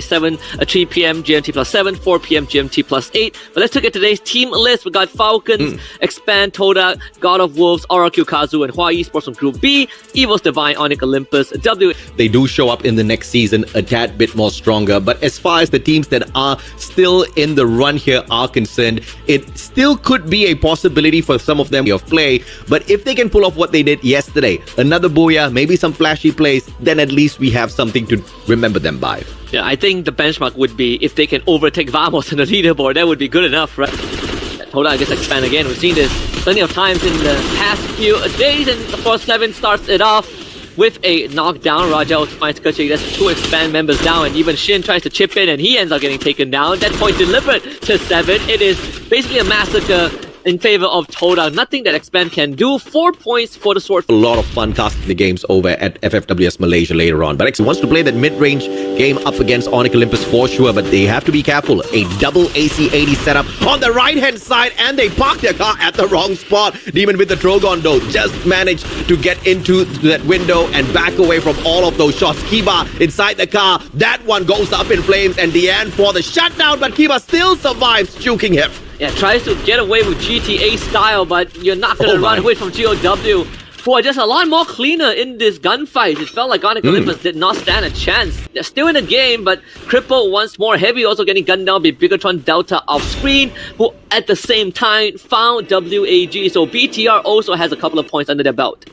3 p.m. GMT plus 7, 4 p.m. GMT plus 8. But let's look at today's team list. We got Falcons, Expand, Toda, God of Wolves, RRQ Kazu, and Hua Esports from Group B, EVOS Divine, Onyx Olympus, W. They do show up in the next season a tad bit more stronger. But as far as the teams that are still in the run here are concerned, it still could be a possibility for some of them of play. But if they can pull off what they did yesterday, another booyah, maybe some flashy plays, then at least we have something to remember them by. Yeah, I think the benchmark would be if they can overtake Vamos on the leaderboard, that would be good enough, right? Toda, I guess, Expand again. We've seen this plenty of times in the past few days, and of course, 7 starts it off with a knockdown. Raja also finds Kachi. That's 2 Expand members down, and even Shin tries to chip in, and he ends up getting taken down. That point delivered to 7. It is basically a massacre in favor of Toda. Nothing that Expand can do. 4 points for the Sword. A lot of fun casting the games over at FFWS Malaysia later on. But X wants to play that mid-range game up against Onyx Olympus for sure, but they have to be careful. A double AC-80 setup on the right-hand side, and they park their car at the wrong spot. Demon with the Trogon, though, just managed to get into that window and back away from all of those shots. Kiba inside the car. That one goes up in flames, and Deanne for the shutdown, but Kiba still survives, juking him. Yeah, tries to get away with GTA style, but you're not going to run away from GOW, who are just a lot more cleaner in this gunfight. It felt like Onyx Olympus did not stand a chance. They're still in the game, but Cripple once more. Heavy also getting gunned down by Bigatron Delta off screen, who at the same time found WAG. So BTR also has a couple of points under their belt.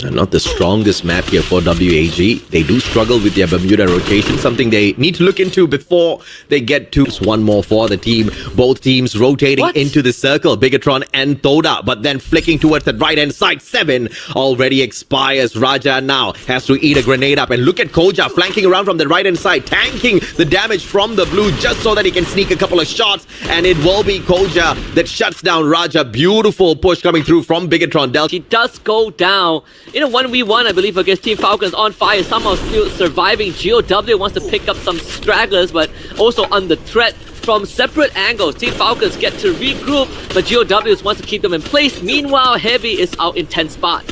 Not the strongest map here for WAG. They do struggle with their Bermuda rotation, something they need to look into before they get to one more for the team. Both teams rotating into the circle, Bigatron and Toda, but then flicking towards the right-hand side. 7 already expires. Raja now has to eat a grenade up, and look at Koja flanking around from the right-hand side, tanking the damage from the blue just so that he can sneak a couple of shots, and it will be Koja that shuts down Raja. Beautiful push coming through from Bigatron Delta. He does go down in a 1v1, I believe, against Team Falcons on fire, somehow still surviving. GOW wants to pick up some stragglers, but also under threat from separate angles. Team Falcons get to regroup, but GOW wants to keep them in place. Meanwhile, Heavy is out in 10th spot.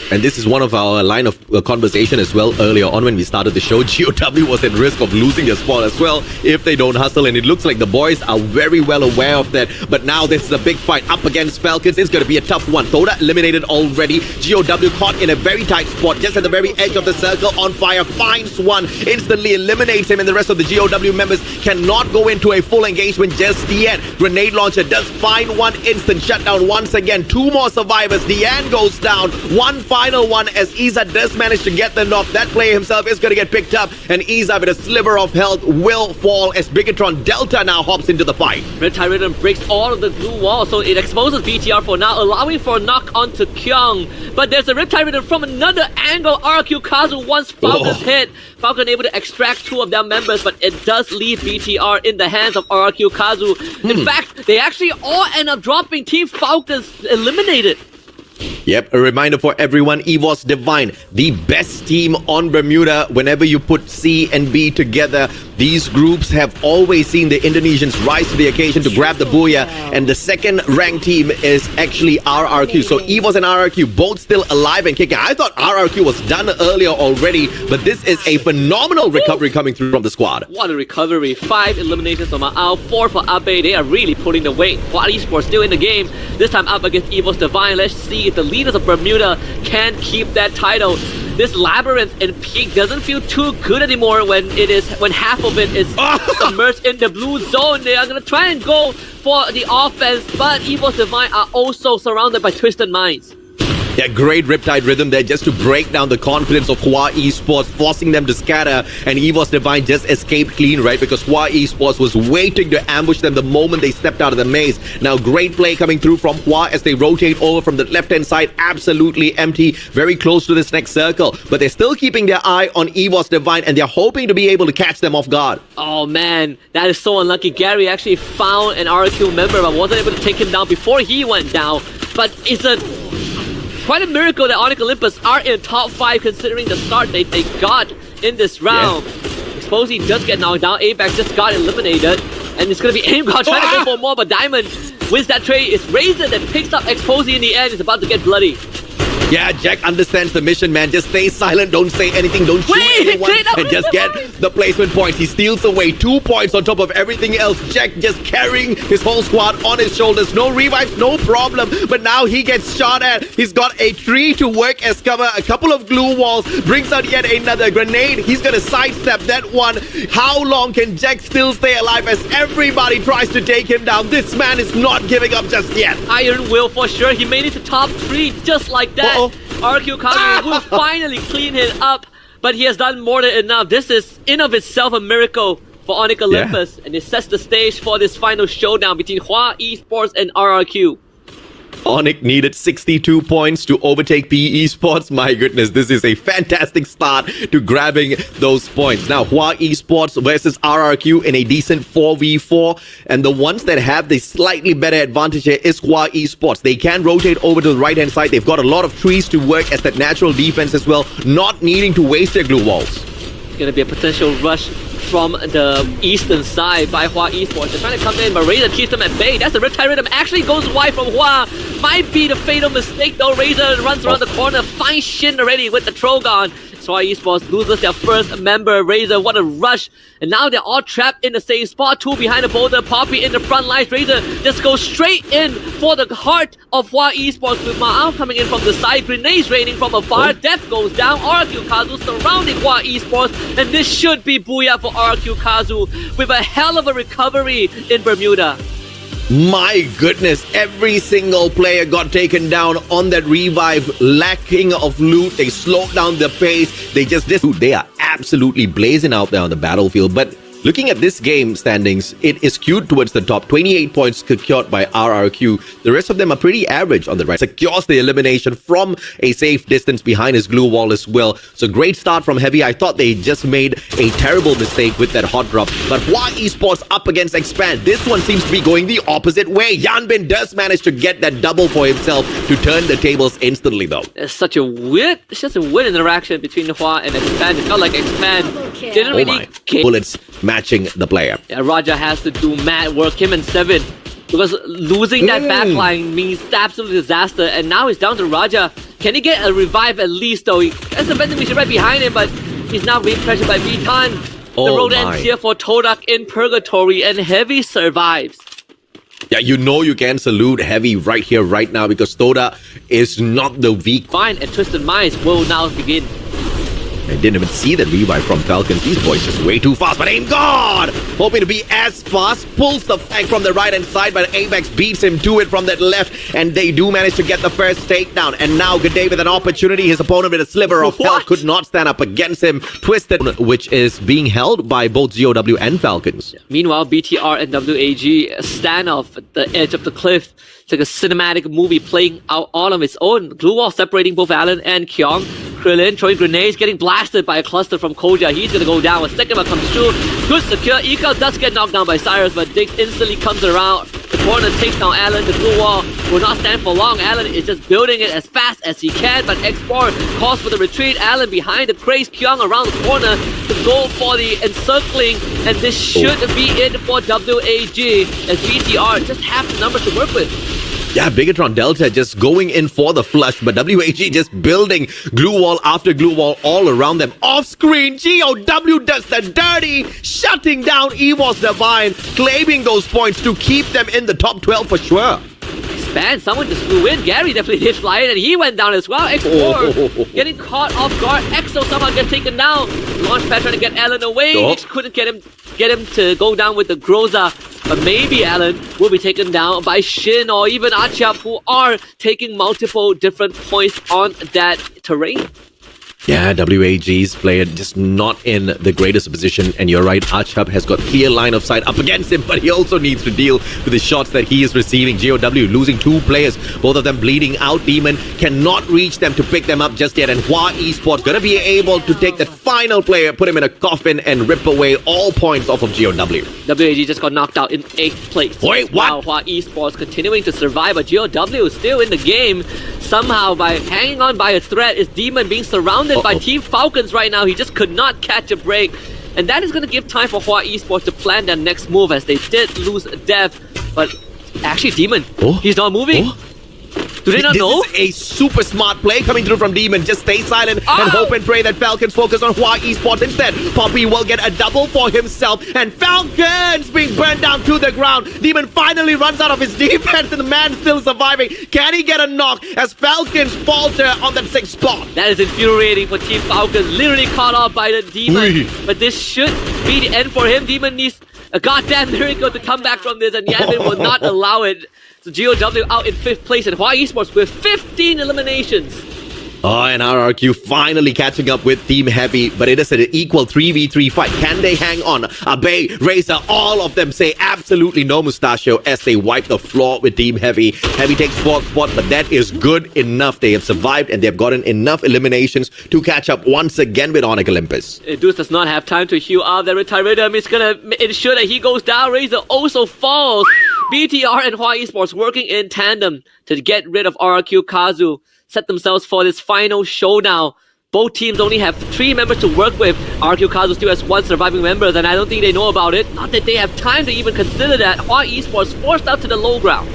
And this is one of our line of conversation as well earlier on when we started the show. GOW was at risk of losing their spot as well if they don't hustle, and it looks like the boys are very well aware of that. But now this is a big fight up against Falcons. It's going to be a tough one. Toda eliminated already. GOW caught in a very tight spot just at the very edge of the circle. On fire, finds one, instantly eliminates him, and the rest of the GOW members cannot go into a full engagement just yet. Grenade launcher does find one, instant shutdown once again. 2 more survivors. Deanne goes down. One final one as Iza does manage to get the knock. That player himself is going to get picked up, and Iza with a sliver of health will fall as Bigatron Delta now hops into the fight. Riptide Rhythm breaks all of the blue wall, so it exposes BTR for now, allowing for a knock onto Kyung. But there's a Riptide Rhythm from another angle. RQ Kazu once Falcon's hit. Falcon able to extract 2 of their members, but it does leave BTR in the hands of RQ Kazu. In fact, they actually all end up dropping. Team Falcons eliminated. Yep, a reminder for everyone, EVOS Divine, the best team on Bermuda. Whenever you put C and B together, these groups have always seen the Indonesians rise to the occasion to grab the booyah, and the second ranked team is actually RRQ. So EVOS and RRQ both still alive and kicking. I thought RRQ was done earlier already, but this is a phenomenal recovery coming through from the squad. What a recovery. 5 eliminations from Ma'au, 4 for Abe. They are really pulling the weight. Hua Esports still in the game, this time up against EVOS Divine. Let's see if the leaders of Bermuda can keep that title. This Labyrinth and Peak doesn't feel too good anymore when half of it is submerged in the blue zone. They are going to try and go for the offense, but EVOS Divine are also surrounded by Twisted Minds. Yeah, great Riptide Rhythm there just to break down the confidence of Hua Esports, forcing them to scatter, and EVOS Divine just escaped clean, right? Because Hua Esports was waiting to ambush them the moment they stepped out of the maze. Now, great play coming through from Hua as they rotate over from the left-hand side, absolutely empty, very close to this next circle. But they're still keeping their eye on EVOS Divine, and they're hoping to be able to catch them off guard. Oh man, that is so unlucky. Gary actually found an RQ member, but wasn't able to take him down before he went down. But it's quite a miracle that Onyx Olympus are in top 5 considering the start they got in this round. Yeah. Exposy does get knocked down. Apex just got eliminated. And it's going to be AimGod trying to go for more, but Diamond wins that trade. It's Razor that picks up Exposy in the end. It's about to get bloody. Yeah, Jack understands the mission, man. Just stay silent, don't say anything, don't shoot anyone, and just get the placement points. He steals away 2 points on top of everything else. Jack just carrying his whole squad on his shoulders. No revives, no problem. But now he gets shot at. He's got a tree to work as cover, a couple of glue walls, brings out yet another grenade. He's gonna sidestep that one. How long can Jack still stay alive as everybody tries to take him down? This man is not giving up just yet. Iron Will for sure. He made it to top 3 just like that. RQ Kazu will finally clean it up, but he has done more than enough. This is in of itself a miracle for Onyx Olympus, and it sets the stage for this final showdown between Hua Esports and RRQ. Onyx needed 62 points to overtake PE Esports. My goodness, this is a fantastic start to grabbing those points. Now, Hua Esports versus RRQ in a decent 4v4. And the ones that have the slightly better advantage here is Hua Esports. They can rotate over to the right-hand side. They've got a lot of trees to work as that natural defense as well, not needing to waste their glue walls. It's going to be a potential rush from the eastern side by Hua Esports. They're trying to come in, but Razor keeps them at bay. That's the Riptide Rhythm. Actually goes wide from Hua. Might be the fatal mistake though. Razor runs around the corner, finds Shin already with the Trogon. So Hua Esports loses their first member. Razor, what a rush. And now they're all trapped in the same spot. 2 behind the boulder, Poppy in the front lines. Razor just goes straight in for the heart of Hua Esports with Ma'ao coming in from the side. Grenades raining from afar. Death goes down. RQ Kazu surrounding Hua Esports. And this should be booyah for RQ Kazu with a hell of a recovery in Bermuda. My goodness, every single player got taken down on that revive, lacking of loot. They slowed down the pace. They are absolutely blazing out there on the battlefield. But looking at this game standings, it is skewed towards the top. 28 points secured by RRQ. The rest of them are pretty average on the right. Secures the elimination from a safe distance behind his glue wall as well. So great start from Heavy. I thought they just made a terrible mistake with that hot drop. But Hua Esports up against Expand. This one seems to be going the opposite way. Yanbin does manage to get that double for himself to turn the tables instantly though. It's just a weird interaction between Hua and Expand. It felt like Expand didn't really care. Bullets matching the player. Yeah, Raja has to do mad work, him and Seven, because losing that backline means absolute disaster. And now it's down to Raja. Can he get a revive at least though? There's a vending machine right behind him, but he's now being pressured by Vitan. The road ends here for Todak in Purgatory, and Heavy survives. Yeah, you know you can salute Heavy right here, right now, because Toda is not the weak. Fine, and Twisted Minds will now begin. I didn't even see that revive from Falcons. These boys just way too fast, but Aim God! Hoping to be as fast, pulls the flank from the right-hand side, but Apex beats him to it from that left, and they do manage to get the first takedown. And now G'day with an opportunity. His opponent with a sliver of health could not stand up against him. Twisted, which is being held by both GOW and Falcons. Meanwhile, BTR and WAG stand off at the edge of the cliff. It's like a cinematic movie playing out all on its own. Glue wall separating both Alan and Kyung. Krillin throwing grenades, getting blasted by a cluster from Koja. He's gonna go down. A second one comes through. Good secure. Iko does get knocked down by Cyrus, but Dick instantly comes around. The corner takes down Alan. The blue wall will not stand for long. Alan is just building it as fast as he can, but X4 calls for the retreat. Alan behind the crazed Kyung around the corner to go for the encircling, and this should be it for WAG as BTR just have the numbers to work with. Yeah, Bigatron Delta just going in for the flush, but WAG just building glue wall after glue wall all around them. Off screen, GOW does the dirty, shutting down EVOS Divine, claiming those points to keep them in the top 12 for sure. Expand, someone just flew in. Gary definitely did fly in, and he went down as well. X4 getting caught off guard. Exo somehow gets taken down. Launchpad trying to get Alan away. Nix couldn't get him to go down with the Groza. But maybe Alan will be taken down by Shin or even Achap, who are taking multiple different points on that terrain. Yeah, WAG's player just not in the greatest position, and you're right, Achap has got clear line of sight up against him, but he also needs to deal with the shots that he is receiving. GOW losing 2 players, both of them bleeding out. Demon cannot reach them to pick them up just yet, and Hua Esports gonna be able to take that final player, put him in a coffin, and rip away all points off of GOW. WAG just got knocked out in 8th place. Wait, what? Wow, Hua Esports continuing to survive, but GOW is still in the game. Somehow, by hanging on by a thread, is Demon being surrounded by Team Falcons right now. He just could not catch a break. And that is going to give time for Hua Esports to plan their next move, as they did lose Dev. But actually, Demon, he's not moving. Do they not know? This is a super smart play coming through from Demon. Just stay silent and hope and pray that Falcons focus on Hua Esports instead. Poppy will get a double for himself, and Falcons being burned down to the ground. Demon finally runs out of his defense, and the man still surviving. Can he get a knock as Falcons falter on that 6th spot? That is infuriating for Team Falcons. Literally caught off by the Demon. But this should be the end for him. Demon needs a goddamn miracle to come back from this, and Yanbin will not allow it. So GOW out in 5th place, and Hua Esports with 15 eliminations. Oh, and RRQ finally catching up with Team Heavy, but it is an equal 3v3 fight. Can they hang on? Abe, Razor, all of them say absolutely no mustachio as they wipe the floor with Team Heavy. Heavy takes 4th spot, but that is good enough. They have survived and they've gotten enough eliminations to catch up once again with Onyx Olympus. Deuce does not have time to heal out. The Retiratum is gonna ensure that he goes down. Razor also falls. BTR and Hua Esports working in tandem to get rid of RRQ Kazu. Set themselves for this final showdown. Both teams only have 3 members to work with. RQ Kazu still has 1 surviving member, and I don't think they know about it. Not that they have time to even consider that. Hua Esports forced out to the low ground.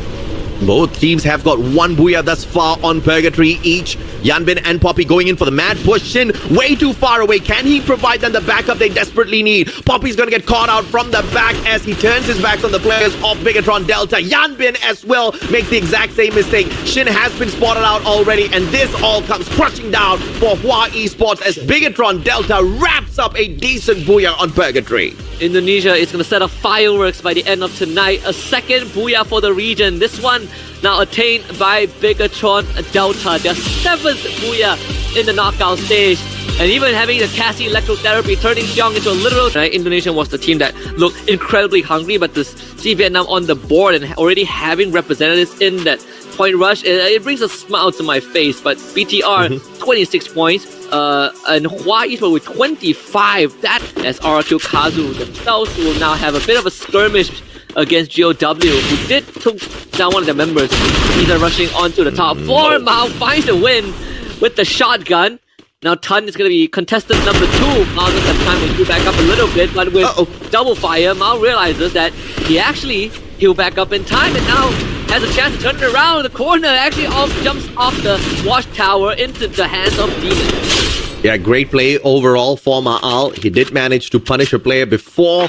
Both teams have got 1 booyah thus far on Purgatory each. Yanbin and Poppy going in for the mad push. Shin way too far away. Can he provide them the backup they desperately need? Poppy's gonna get caught out from the back as he turns his back on the players of Bigatron Delta. Yanbin as well makes the exact same mistake. Shin has been spotted out already, and this all comes crushing down for Hua Esports as Bigatron Delta wraps up a decent booyah on Purgatory. Indonesia is going to set off fireworks by the end of tonight. A 2nd booyah for the region. This one now attained by Bigatron Delta. Their 7th booyah in the knockout stage. And even having the Cassie electrotherapy turning Xiong into a literal... Indonesia was the team that looked incredibly hungry, but to see Vietnam on the board and already having representatives in that point rush, it brings a smile to my face. But BTR, 26 points. And Hua Esports with 25. That as RRQ Kazu themselves will now have a bit of a skirmish against GOW, who did took down one of their members. He's rushing onto the top. 4 Mao finds the win with the shotgun. Now Tun is going to be contestant number 2. Mao doesn't have time to do back up a little bit, but with double fire, Mao realizes that he'll back up in time and now has a chance to turn it around. The corner actually jumps off the watchtower into the hands of Demon. Yeah, great play overall for Ma'al. He did manage to punish a player before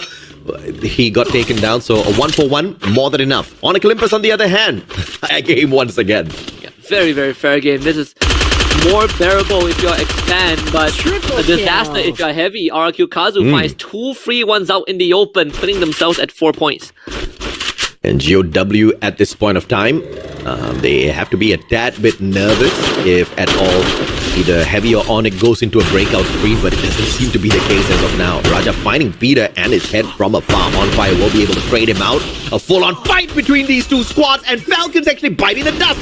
he got taken down, so a 1-for-1, more than enough. Onyx Olympus, on the other hand, a game once again. Yeah, very, very fair game. This is more bearable if you're Expand, but a disaster if you're Heavy. RRQ Kazu finds 2 free ones out in the open, putting themselves at 4 points. And GOW at this point of time, they have to be a tad bit nervous if at all either Heavy or Onyx goes into a breakout spree, but it doesn't seem to be the case as of now. Raja finding Peter and his head from afar. On Fire will be able to trade him out. A full-on fight between these 2 squads, and Falcons actually biting the dust.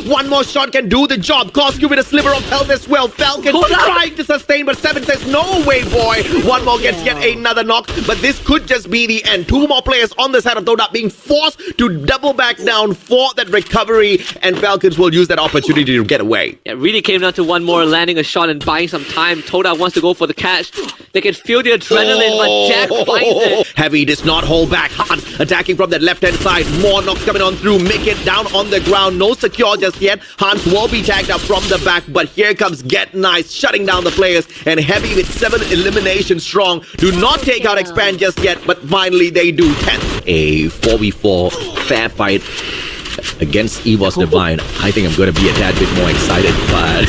One more shot can do the job. Coscu with a sliver of health as well. Falcons trying to sustain, but 7 says, no way, boy. 1 more gets yet another knock, but this could just be the end. 2 more players on the side of Toda being forced to double back down for that recovery, and Falcons will use that opportunity to get away. It really came down to 1 more, landing a shot and buying some time. Toda wants to go for the catch. They can feel the adrenaline, but Jack finds it. Heavy does not hold back. Hans attacking from that left-hand side. More knocks coming on through. Make it down on the ground. No secure just yet. Hans will be tagged up from the back, but here comes Get Nice, shutting down the players. And Heavy with 7 eliminations strong. Do not take out Expand just yet, but finally they do. 10th. A 4v4 fair fight against EVOS Divine. I think I'm going to be a tad bit more excited, but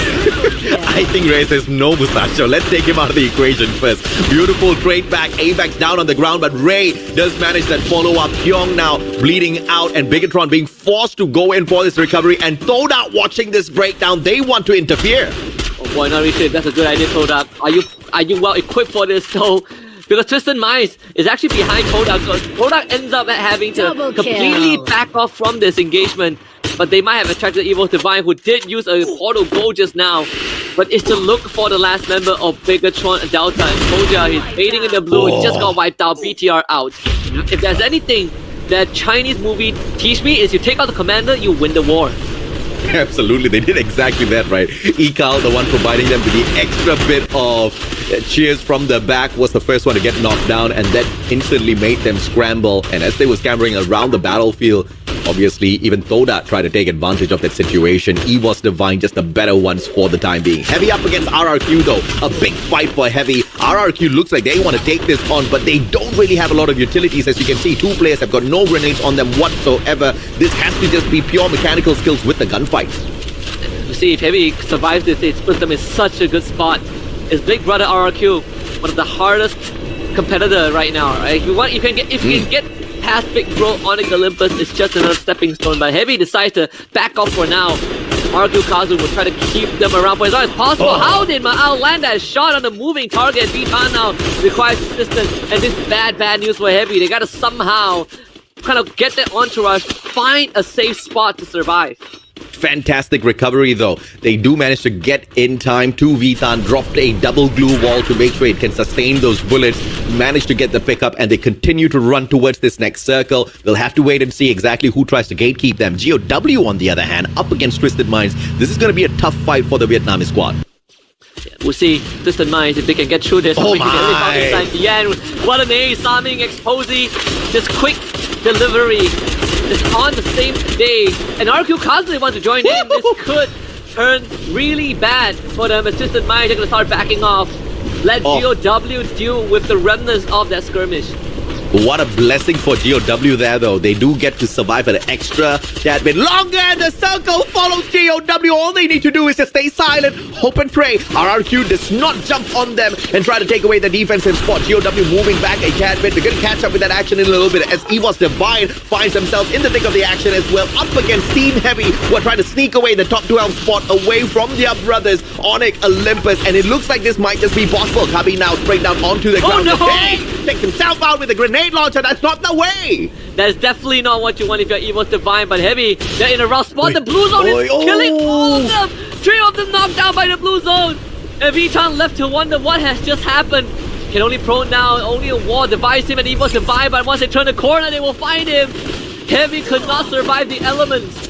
I think Ray says no mustachio. Let's take him out of the equation first. Beautiful trade back. Avax down on the ground, but Ray does manage that follow-up. Pyong now bleeding out, and Bigatron being forced to go in for this recovery, and Toda watching this breakdown. They want to interfere. Oh boy, not really sure if that's a good idea, Toda. Are you well equipped for this though? Because Twisted Minds is actually behind Toda, so Toda ends up having to completely back off from this engagement. But they might have attracted Evil Divine, who did use a portal goal just now. But it's to look for the last member of Bigatron Delta. And Toja, he's fading in the blue, he just got wiped out, BTR out. If there's anything that Chinese movie teach me, is you take out the commander, you win the war. Absolutely, they did exactly that, right? Ekal, the one providing them with the extra bit of cheers from the back, was the first one to get knocked down, and that instantly made them scramble. And as they were scampering around the battlefield, Obviously, even Thoda tried to take advantage of that situation. EVOS Divine just the better ones for the time being. Heavy up against RRQ though. A big fight for Heavy. RRQ looks like they want to take this on, but they don't really have a lot of utilities. As you can see, 2 players have got no grenades on them whatsoever. This has to just be pure mechanical skills with the gunfight. You see, if Heavy survives this, it puts them in such a good spot. His big brother RRQ, one of the hardest competitor right now, right? If you can get past Big Bro Onyx Olympus, it's just another stepping stone. But Heavy decides to back off for now. RRQ Kazu will try to keep them around for as long as possible. How did Ma'al land that shot on the moving target? Vitan now requires assistance, and this bad news for Heavy. They gotta somehow kind of get that entourage, find a safe spot to survive. Fantastic recovery though. They do manage to get in time to Vitan, dropped a double glue wall to make sure it can sustain those bullets, managed to get the pickup, and they continue to run towards this next circle. They'll have to wait and see exactly who tries to gatekeep them. GOW on the other hand, up against Twisted Minds. This is going to be a tough fight for the Vietnamese squad. Yeah, we'll see Twisted Minds if they can get through this. Oh my! Yeah, what an ace, Saming, Exposy, just quick delivery. Just on the same day, and RQ constantly wants to join in. This could turn really bad for them. As Twisted Minds are going to start backing off. Let GOW deal with the remnants of that skirmish. What a blessing for GOW there though. They do get to survive an extra tad bit longer, and the circle follows GOW. All they need to do is just stay silent, hope and pray. RRQ does not jump on them and try to take away the defensive spot. GOW moving back a tad bit. They're going to catch up with that action in a little bit as EVOS Divine finds himself in the thick of the action as well, up against Team Heavy, who are trying to sneak away the top 12 spot away from their brothers Onyx Olympus, and it looks like this might just be possible. Kabi now straight down onto the ground. No! Takes himself out with a grenade launcher. That's not the way. That's definitely not what you want if you're EVOS Divine, but Heavy, they're in a rough spot. The blue zone is killing all of them. 3 of them knocked down by the blue zone. And Vitan left to wonder what has just happened. Can only prone now, only a wall divides him and EVOS Divine, but once they turn the corner, they will find him. Heavy could not survive the elements.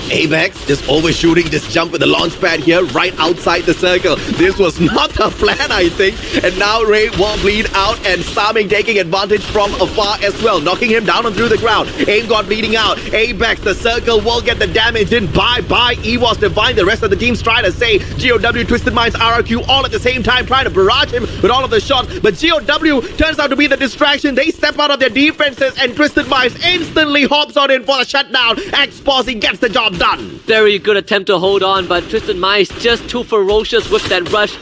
Apex just overshooting this jump with the launch pad here right outside the circle. This was not the plan, I think. And now Ray will bleed out, and Saming taking advantage from afar as well, knocking him down and through the ground. Aim got bleeding out. Apex, the circle will get the damage in. Bye-bye, EVOS Divine. The rest of the team's trying to say GOW, Twisted Minds, RRQ all at the same time, trying to barrage him with all of the shots. But GOW turns out to be the distraction. They step out of their defenses, and Twisted Minds instantly hops on in for the shutdown. Exposy gets the job done. Very good attempt to hold on, but Twisted Minds just too ferocious with that rush.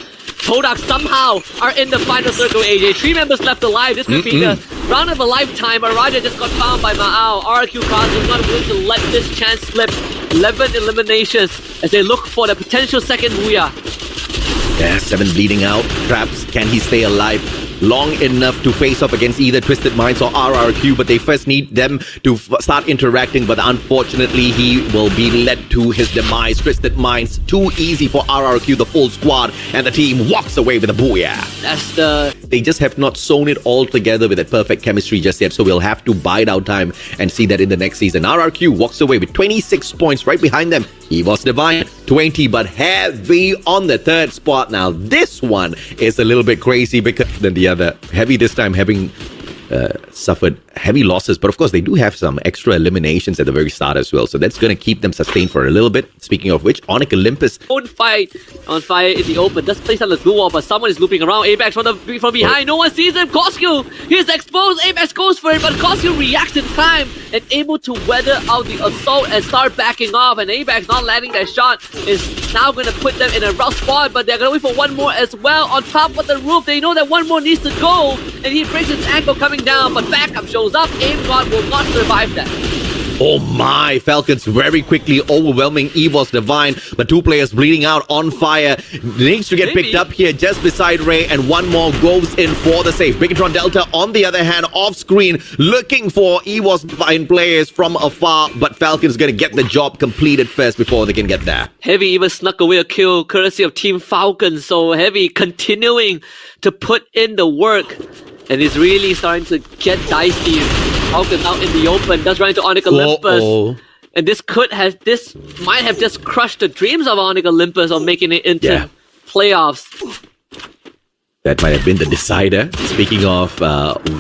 Todak somehow are in the final circle, AJ. 3 members left alive. This could be the round of a lifetime. Araja just got found by Ma'al. RQ Kazu is not willing to let this chance slip. 11 eliminations as they look for the potential second Booyah. Yeah, 7 bleeding out. Traps, can he stay alive long enough to face off against either Twisted Minds or RRQ? But they first need them to start interacting, but unfortunately he will be led to his demise. Twisted Minds, too easy for RRQ, the full squad, and the team walks away with a booyah. They just have not sewn it all together with that perfect chemistry just yet, so we'll have to bide our time and see that in the next season. RRQ walks away with 26 points. Right behind them, EVOS Divine, 20, but Heavy on the 3rd spot. Now this one is a little bit crazy because then the other Heavy this time having suffered heavy losses, but of course they do have some extra eliminations at the very start as well, so that's going to keep them sustained for a little bit. Speaking of which, Onyx Olympus on fire in the open, does place on the blue wall, but someone is looping around. Apex from behind, no one sees him. Koskyu, he's exposed. Apex goes for it, but Koskyu reacts in time and able to weather out the assault and start backing off, and Apex not landing that shot is now going to put them in a rough spot, but they're going to wait for one more as well. On top of the roof, they know that one more needs to go, and he breaks his ankle coming down, but backup shows up. Aim God will not survive that. Oh my, Falcons very quickly overwhelming EVOS Divine, but 2 players bleeding out on fire. Needs to get picked up here just beside Ray, and one more goes in for the save. Bigatron Delta on the other hand off screen looking for EVOS Divine players from afar, but Falcons gonna get the job completed first before they can get there. Heavy even snuck away a kill courtesy of Team Falcons, so Heavy continuing to put in the work. And it's really starting to get dicey. Falcons out in the open, does run into Onyx Olympus. And this might have just crushed the dreams of Onyx Olympus of making it into playoffs. That might have been the decider. Speaking of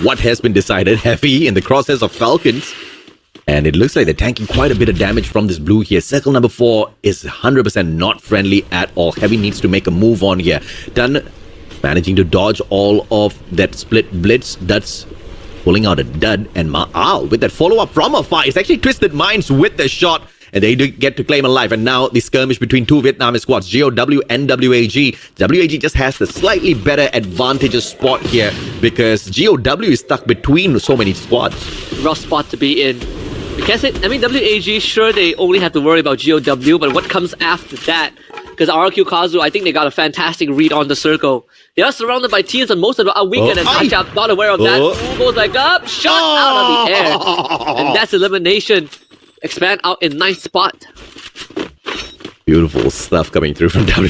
what has been decided, Heavy in the crosshairs of Falcons. And it looks like they're tanking quite a bit of damage from this blue here. Circle number 4 is 100% not friendly at all. Heavy needs to make a move on here. Done managing to dodge all of that split blitz. That's pulling out a dud. And Ma'al with that follow-up from afar. It's actually Twisted Minds with the shot. And they do get to claim a life. And now the skirmish between two Vietnamese squads, GOW and WAG. WAG just has the slightly better advantageous spot here because GOW is stuck between so many squads. Rough spot to be in. Because WAG, sure, they only have to worry about GOW, but what comes after that? Because RRQ Kazu, I think they got a fantastic read on the circle. They are surrounded by teams on most of the weekend, and Achap not aware of that. Goes like up, shot out of the air. And that's elimination. Expand out in ninth spot. Beautiful stuff coming through from W.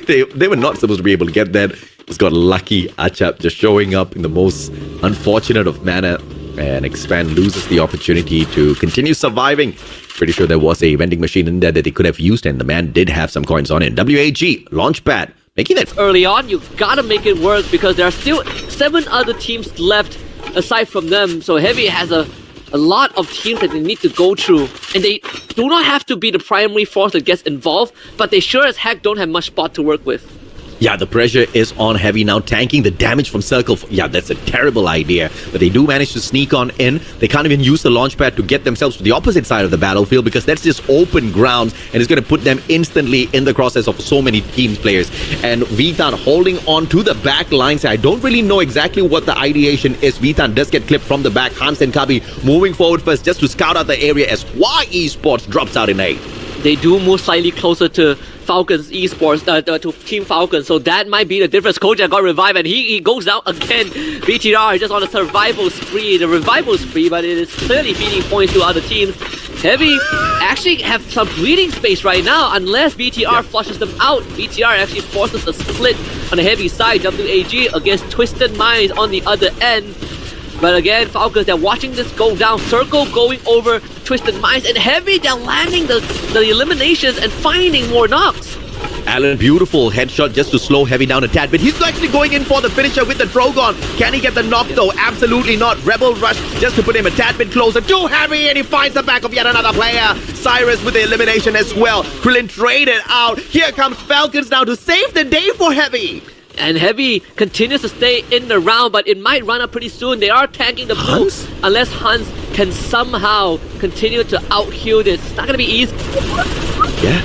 they were not supposed to be able to get that. Just got lucky. Achap just showing up in the most unfortunate of manner. And Expand loses the opportunity to continue surviving. Pretty sure there was a vending machine in there that they could have used, and the man did have some coins on it. WAG, launchpad, making that early on. You gotta make it work because there are still 7 other teams left aside from them. So Heavy has a lot of teams that they need to go through, and they do not have to be the primary force that gets involved, but they sure as heck don't have much spot to work with. Yeah, the pressure is on Heavy now, tanking the damage from Circle. Yeah, that's a terrible idea, but they do manage to sneak on in. They can't even use the launchpad to get themselves to the opposite side of the battlefield because that's just open ground, and it's going to put them instantly in the crosshairs of so many team players. And Vitan holding on to the back lines. I don't really know exactly what the ideation is. Vitan does get clipped from the back. Hans and Kabi moving forward first just to scout out the area as Y Esports drops out in 8. They do move slightly closer to Falcons Esports, to Team Falcons, so that might be the difference. Koja got revived and he goes down again. BTR just on a survival spree, but it is clearly feeding points to other teams. Heavy actually have some breathing space right now unless BTR flushes them out. BTR actually forces a split on the Heavy side. WAG against Twisted Minds on the other end. But again, Falcons, they're watching this go down. Circle going over Twisted Minds, and Heavy, they're landing the eliminations and finding more knocks. Alan, beautiful headshot just to slow Heavy down a tad, but he's actually going in for the finisher with the Drogon. Can he get the knock though? Absolutely not. Rebel Rush just to put him a tad bit closer to Heavy, and he finds the back of yet another player. Cyrus with the elimination as well. Krillin traded out. Here comes Falcons now to save the day for Heavy. And Heavy continues to stay in the round, but it might run up pretty soon. They are tanking the blue unless Hans can somehow continue to out-heal this. It's not going to be easy. Yeah.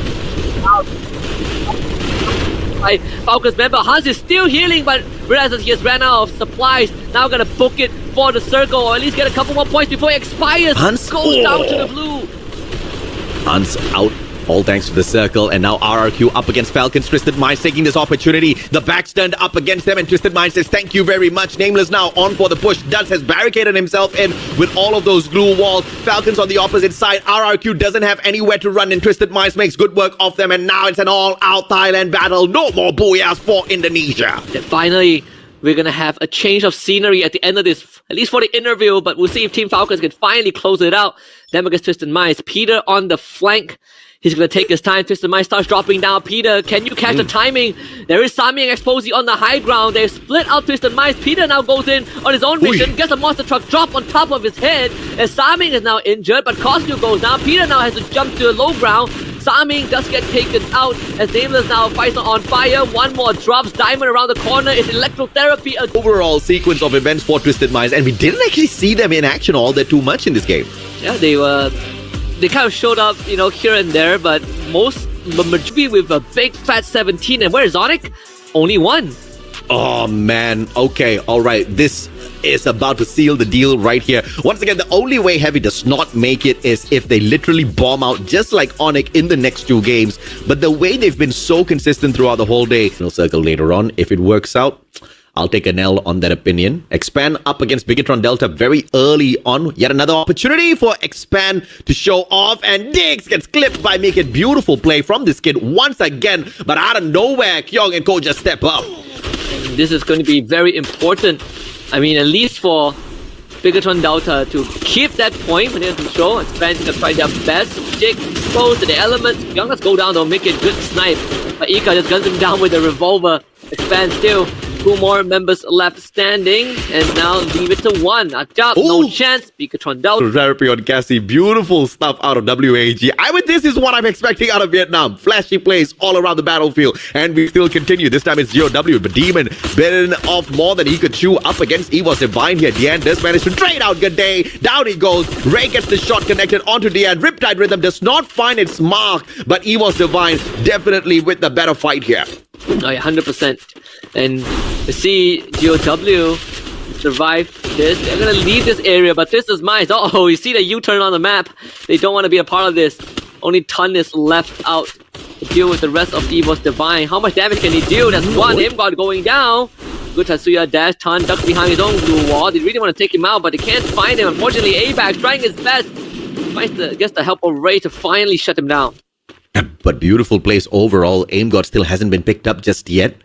Falcons member Hans is still healing, but realizes he has ran out of supplies. Now going to book it for the circle, or at least get a couple more points before it expires. Hans goes down to the blue. Hans out. All thanks to the circle, and now RRQ up against Falcons. Twisted Minds taking this opportunity. The back's turned up against them, and Twisted Minds says thank you very much. Nameless now on for the push. Duds has barricaded himself in with all of those glue walls. Falcons on the opposite side. RRQ doesn't have anywhere to run, and Twisted Minds makes good work of them, and now it's an all-out Thailand battle. No more booyahs for Indonesia. And finally, we're going to have a change of scenery at the end of this, at least for the interview, but we'll see if Team Falcons can finally close it out. Them against Twisted Minds. Peter on the flank. He's going to take his time. Twisted Minds starts dropping down. Peter, can you catch the timing? There is Sami and Exposy on the high ground. They've split out Twisted Minds. Peter now goes in on his own mission. Gets a monster truck drop on top of his head. As Sami is now injured, but Cosmo goes down. Peter now has to jump to a low ground. Sami does get taken out as Nameless now fights on fire. One more drops. Diamond around the corner. It's electrotherapy. Overall sequence of events for Twisted Minds, and we didn't actually see them in action all that too much in this game. Yeah, they kind of showed up, here and there, but majority with a big fat 17. And where's Onic? Only 1. Oh man, okay, alright, this is about to seal the deal right here. Once again, the only way Heavy does not make it is if they literally bomb out just like Onic in the next 2 games. But the way they've been so consistent throughout the whole day, circle later on, if it works out, I'll take an L on that opinion. Expand up against Bigatron Delta very early on. Yet another opportunity for Expand to show off, and Diggs gets clipped by Make It. Beautiful play from this kid once again, but out of nowhere, Kyung and Ko just step up. And this is going to be very important. I mean, at least for Bigatron Delta to keep that point when they control. Expand to try their best. Jake exposed to the element. Young, let's go down, they'll make it good snipe. But Ika just guns him down with a revolver. Expand still 2 more members left standing, and now leave it to 1. Knocked up, no chance. Beacatron down. Therapy on Cassie. Beautiful stuff out of WAG. This is what I'm expecting out of Vietnam. Flashy plays all around the battlefield. And we still continue. This time it's GOW. But Demon bitten off more than he could chew up against EVOS Divine here. Deanne does manage to trade out. Good day. Down he goes. Ray gets the shot connected onto Deanne. Riptide Rhythm does not find its mark. But EVOS Divine definitely with the better fight here. Oh yeah, 100%. And you see GOW survive this. They're gonna leave this area, but this is mine. Oh, you see the U-turn on the map. They don't want to be a part of this. Only Ton is left out to deal with the rest of EVOS Divine. How much damage can he do? That's one. Aim God going down. Good Tatsuya dash. Ton ducks behind his own blue wall. They really want to take him out, but they can't find him. Unfortunately, ABAC trying his best. Gets the help of Ray to finally shut him down. But beautiful place overall. Aim God still hasn't been picked up just yet.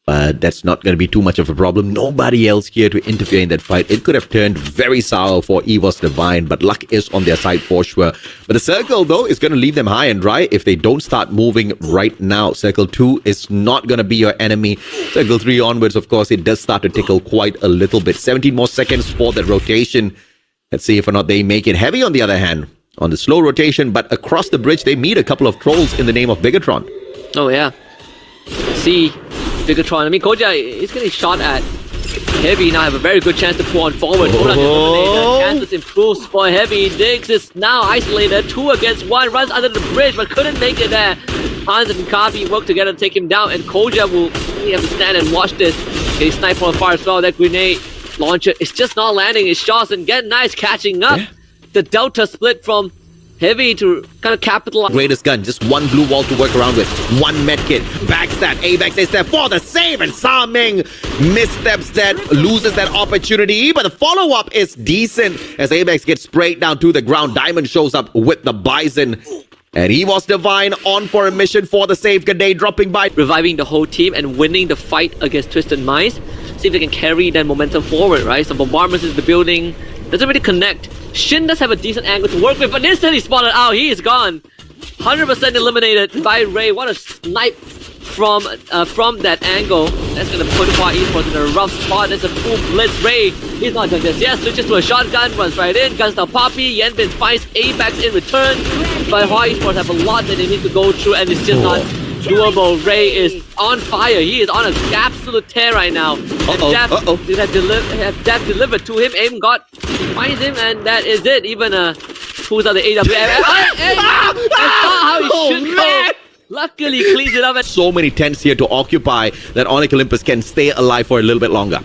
But that's not going to be too much of a problem. Nobody else here to interfere in that fight. It could have turned very sour for EVOS Divine, but luck is on their side for sure. But the circle, though, is going to leave them high and dry if they don't start moving right now. Circle 2 is not going to be your enemy. Circle 3 onwards, of course, it does start to tickle quite a little bit. 17 more seconds for the rotation. Let's see if or not they make it. Heavy, on the other hand, on the slow rotation, but across the bridge, they meet a couple of trolls in the name of Bigatron. Oh, yeah. See, Bigatron. Koja is getting shot at. Heavy now have a very good chance to pull on forward. Chances improves for Heavy. Diggs is now isolated. 2 against 1. Runs under the bridge, but couldn't make it there. Hans and Kabi work together to take him down, and Koja will really have to stand and watch this. Getting sniped from afar as well. That grenade launcher is just not landing his shots, and Get Nice catching up. Yeah. The Delta split from Heavy to kind of capitalize. Greatest gun, just 1 blue wall to work around with. 1 medkit, backstab, ABAC is there for the save, and Sa Ming missteps that, loses that opportunity, but the follow-up is decent as ABAC gets sprayed down to the ground. Diamond shows up with the Bison. And EVOS Divine on for a mission for the save. Good day, dropping by. Reviving the whole team and winning the fight against Twisted Minds. See if they can carry that momentum forward, right? Some bombardments in the building. Doesn't really connect. Shin does have a decent angle to work with, but instantly spotted out. He is gone. 100% eliminated by Ray. What a snipe from that angle. That's going to put Hua Esports in a rough spot. There's a full blitz. Ray, he's not doing this. Yes, switches to a shotgun, runs right in. Guns down Poppy. Yenbin finds ABACs in return. But Hua Esports have a lot that they need to go through, and it's just not doable. Ray is on fire. He is on an absolute tear right now. Death delivered to him. Aim got finds him, and that is it. Even who's on the AWM? That's not how he should go. Luckily, cleans it up. So many tents here to occupy that Onyx Olympus can stay alive for a little bit longer.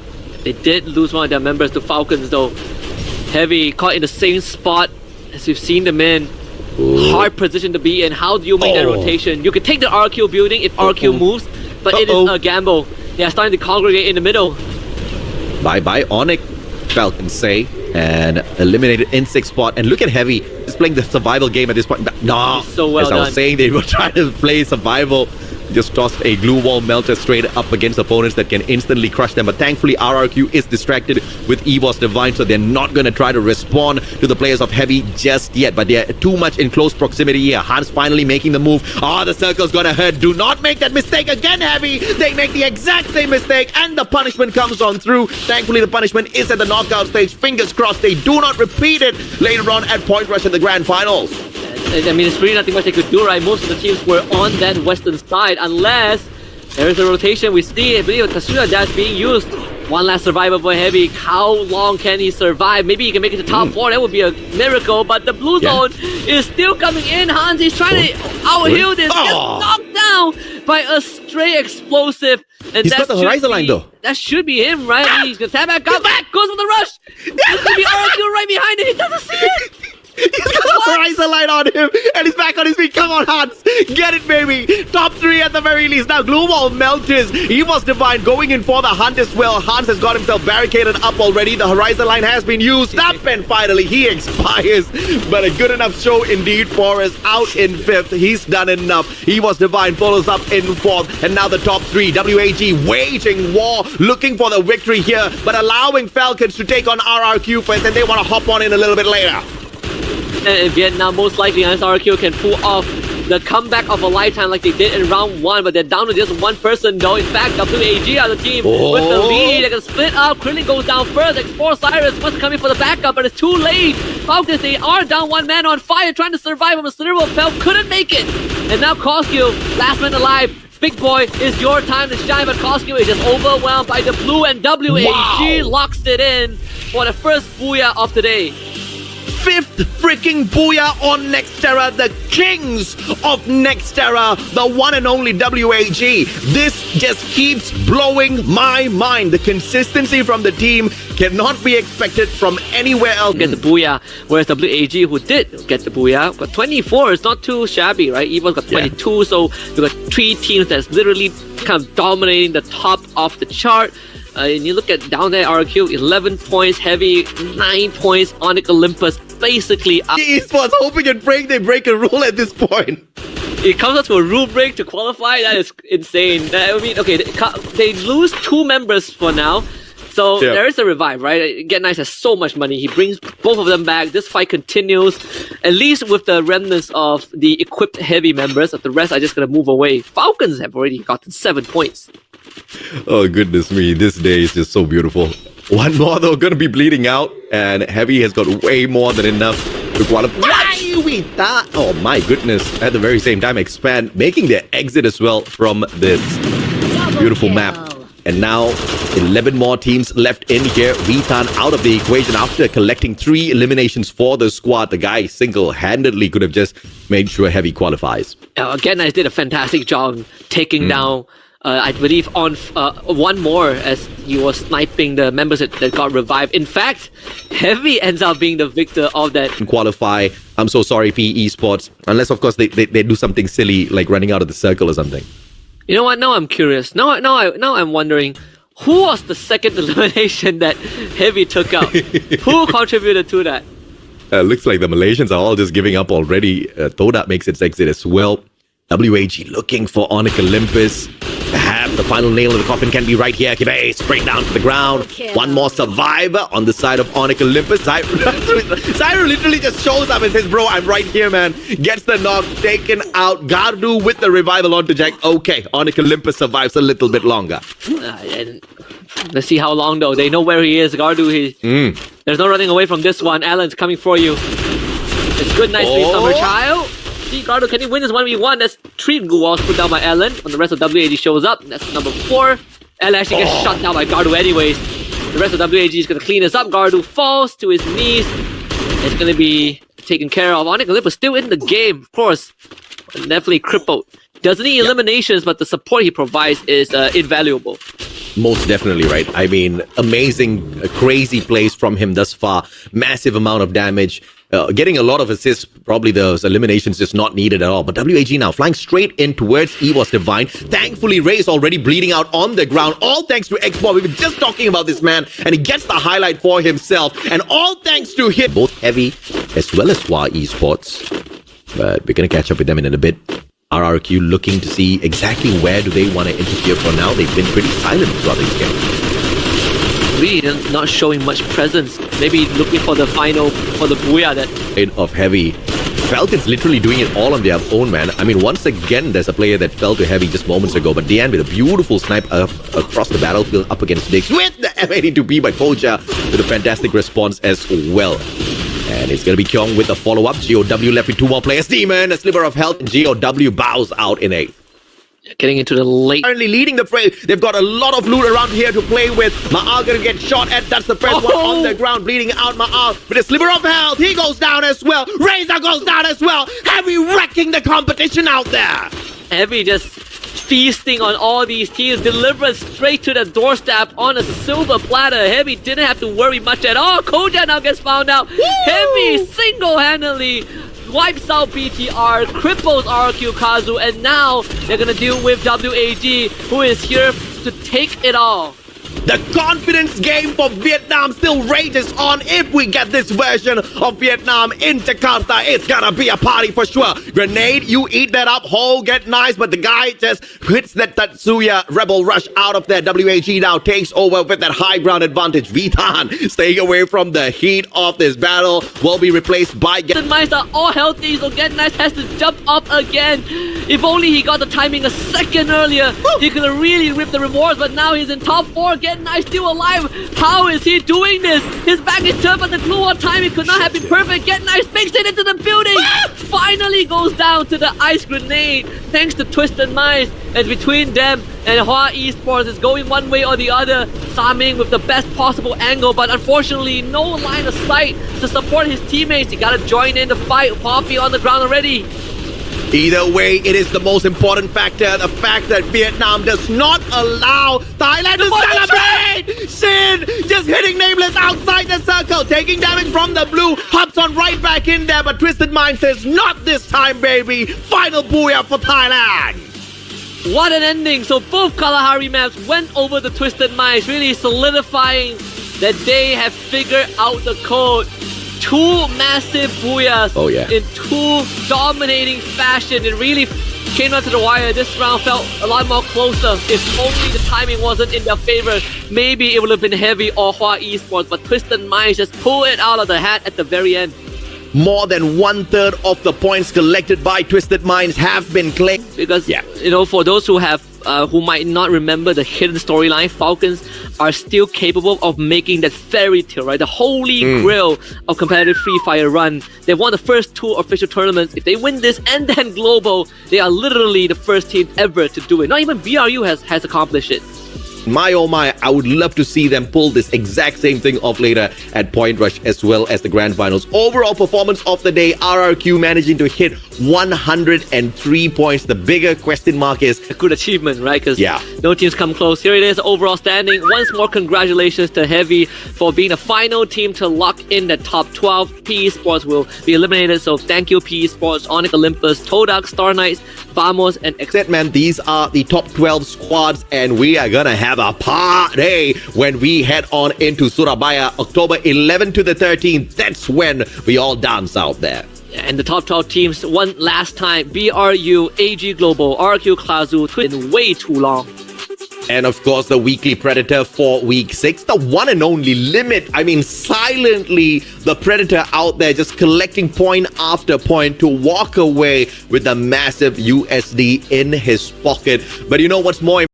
They did lose one of their members to Falcons, though. Heavy caught in the same spot as we've seen them in. Hard position to be in. How do you make that rotation? You can take the RQ building if RQ moves, but it is a gamble. They are starting to congregate in the middle. Bye-bye, Onyx. Falcons say, and eliminated in 6th spot. And look at Heavy, just playing the survival game at this point. No, so well as I was saying, they were trying to play survival. Just tossed a glue wall melter straight up against opponents that can instantly crush them. But thankfully, RRQ is distracted with EVOS Divine, so they're not going to try to respond to the players of Heavy just yet. But they're too much in close proximity here. Hans finally making the move. The circle's going to hurt. Do not make that mistake again, Heavy. They make the exact same mistake, and the punishment comes on through. Thankfully, the punishment is at the knockout stage. Fingers crossed they do not repeat it later on at Point Rush in the Grand Finals. I mean, it's really nothing much they could do, right? Most of the teams were on that western side, unless there is a rotation. We see, I believe, Tatsuya Dash being used. One last survivor for Heavy. How long can he survive? Maybe he can make it to top 4. That would be a miracle. But the blue zone is still coming in. Hans is trying to out-heal this. Gets knocked down by a stray explosive. And he's got the horizon line, though. That should be him, right? He's going to tap back up. Goes for the rush. There's going to be RQ right behind him. He doesn't see it. He's got the horizon light on him, and he's back on his feet. Come on, Hans. Get it, baby. Top 3 at the very least. Now, Glue Wall melts. EVOS Divine going in for the hunt as well. Hans has got himself barricaded up already. The horizon line has been used up, and finally, he expires. But a good enough show indeed for us. Out in 5th. He's done enough. EVOS Divine follows up in 4th. And now the top 3. WAG waging war, looking for the victory here, but allowing Falcons to take on RRQ first, and they want to hop on in a little bit later. And Vietnam most likely, unless RQ can pull off the comeback of a lifetime like they did in round 1, but they're down to just one person though. In fact, WAG are the team with the lead. They're gonna split up. Krillin goes down first. Explore Cyrus must come in for the backup, but it's too late. Falcons, they are down one man on fire, trying to survive, but Slither of Fell couldn't make it. And now Koskio, last man alive. Big boy, it's your time to shine, but Koskio is just overwhelmed by the blue, and WAG locks it in for the first booyah of the day. 5th freaking booyah on Nextera, the kings of Nextera, the one and only WAG. This just keeps blowing my mind. The consistency from the team cannot be expected from anywhere else. Get the booyah, whereas WAG, who did get the booyah, got 24. It's not too shabby, right? EVO's got 22, so we got 3 teams that's literally kind of dominating the top of the chart. And you look at down there, RQ, 11 points, Heavy, 9 points, Onyx Olympus, basically up. ESTOS hoping and praying they break a rule at this point. It comes up to a rule break to qualify. That is insane. I mean, okay, they lose 2 members for now. So there is a revive, right? Get Nice has so much money. He brings both of them back. This fight continues, at least with the remnants of the equipped Heavy members. The rest are just going to move away. Falcons have already gotten 7 points. Oh, goodness me. This day is just so beautiful. One more, though, going to be bleeding out. And Heavy has got way more than enough to qualify. Oh, my goodness. At the very same time, Expand making their exit as well from this beautiful map. And now, 11 more teams left in here. Vitan out of the equation after collecting 3 eliminations for the squad. The guy single-handedly could have just made sure Heavy qualifies. Again, I did a fantastic job taking down, I believe, on one more as he was sniping the members that got revived. In fact, Heavy ends up being the victor of that. Qualify. I'm so sorry, PE Esports. Unless, of course, they do something silly like running out of the circle or something. You know what? Now I'm curious. Now I'm wondering, who was the second elimination that Heavy took out? Who contributed to that? Looks like the Malaysians are all just giving up already. Toda makes its exit as well. WAG looking for Onyx Olympus. Perhaps the final nail in the coffin can be right here. Kibe straight down to the ground. One more survivor on the side of Onyx Olympus. Zyro literally just shows up and says, bro, I'm right here, man. Gets the knock, taken out. Gardu with the revival onto Jack. Okay, Onyx Olympus survives a little bit longer. Let's see how long, though. They know where he is. Gardu, there's no running away from this one. Alan's coming for you. It's good, nicely, Summer Child. See, Gardu, can he win this 1v1? That's 3 glue walls put down by Alan. When the rest of WAG shows up, that's number 4. Alan actually gets shot down by Gardu anyways. The rest of WAG is going to clean this up. Gardu falls to his knees. It's going to be taken care of. Onyx Olympus still in the game, of course. Definitely crippled. Doesn't need eliminations, but the support he provides is invaluable. Most definitely, right? I mean, amazing, crazy plays from him thus far. Massive amount of damage. Getting a lot of assists, probably those eliminations just not needed at all. But WAG now flying straight in towards EVOS Divine. Thankfully, Ray is already bleeding out on the ground. All thanks to Xbox. We were just talking about this man, and he gets the highlight for himself. And all thanks to him. Both Heavy as well as Hua Esports. But we're going to catch up with them in a bit. RRQ looking to see exactly where do they want to interfere for now. They've been pretty silent throughout this game. Really not showing much presence. Maybe looking for the final, for the booyah that... Of Heavy. Falcons literally doing it all on their own, man. I mean, once again, there's a player that fell to Heavy just moments ago, but Dian with a beautiful snipe across the battlefield up against Dix with the M82B by Poja with a fantastic response as well. And it's going to be Kyong with a follow-up. GOW left with 2 more players. Demon, a sliver of health. GOW bows out in 8th. Getting into the late... Currently leading the fray. They've got a lot of loot around here to play with. Ma'al gonna get shot at. That's the first one on the ground. Bleeding out Ma'al with a sliver of health. He goes down as well. Razor goes down as well. Heavy wrecking the competition out there. Heavy just feasting on all these teams. Delivered straight to the doorstep on a silver platter. Heavy didn't have to worry much at all. Koja now gets found out. Woo! Heavy single-handedly wipes out BTR, cripples RQ Kazu, and now they're gonna deal with WAG, who is here to take it all. The confidence game for Vietnam still rages on. If we get this version of Vietnam in Jakarta, it's gonna be a party for sure. Grenade, you eat that up whole, get nice, but the guy just hits that Tatsuya Rebel Rush out of there. WAG now takes over with that high ground advantage. Vitan staying away from the heat of this battle will be replaced by Mines are all healthy, so Get Nice has to jump up again. If only he got the timing a second earlier, he could have really ripped the rewards, but now he's in top 4. Get Nice still alive. How is he doing this? His back is turned, but the glue on timing could not have been perfect. Get Nice makes it into the building. Finally goes down to the ice grenade, thanks to Twisted Minds. And between them and Hua Esports, is going one way or the other. Saming with the best possible angle, but unfortunately no line of sight to support his teammates. He gotta join in the fight. Poppy on the ground already. Either way, it is the most important factor, the fact that Vietnam does not allow Thailand to celebrate! Shin just hitting Nameless outside the circle, taking damage from the blue, hops on right back in there, but Twisted Mind says, not this time, baby! Final booyah for Thailand! What an ending! So both Kalahari maps went over the Twisted Minds, really solidifying that they have figured out the code. 2 massive booyahs in 2 dominating fashion. It really came down to the wire. This round felt a lot more closer. If only the timing wasn't in their favor, maybe it would have been heavy or Hua Esports, but Twisted Minds just pulled it out of the hat at the very end. More than 1/3 of the points collected by Twisted Minds have been claimed. Because, you know, for those who have who might not remember the hidden storyline, Falcons are still capable of making that fairy tale, right? The holy grail of competitive Free Fire run. They won the first 2 official tournaments. If they win this and then global, they are literally the first team ever to do it. Not even BRU has accomplished it. My oh my, I would love to see them pull this exact same thing off later at Point Rush as well as the Grand Finals. Overall performance of the day, RRQ managing to hit 103 points. The bigger question mark is a good achievement, right? Because no teams come close. Here it is, overall standing. Once more, congratulations to Heavy for being the final team to lock in the top 12. PE Sports will be eliminated, so thank you PE Sports, Onyx Olympus, Todak, Star Knights, Vamos, and Except man, these are the top 12 squads, and we are gonna have a party when we head on into Surabaya, October 11 to the 13th. That's when we all dance out there. And the top 12 teams, one last time, BRU, AG Global, RQ Klazu, in way too long. And of course, the weekly Predator for week 6, the one and only Limit. I mean, silently, the Predator out there just collecting point after point to walk away with a massive USD in his pocket. But you know what's more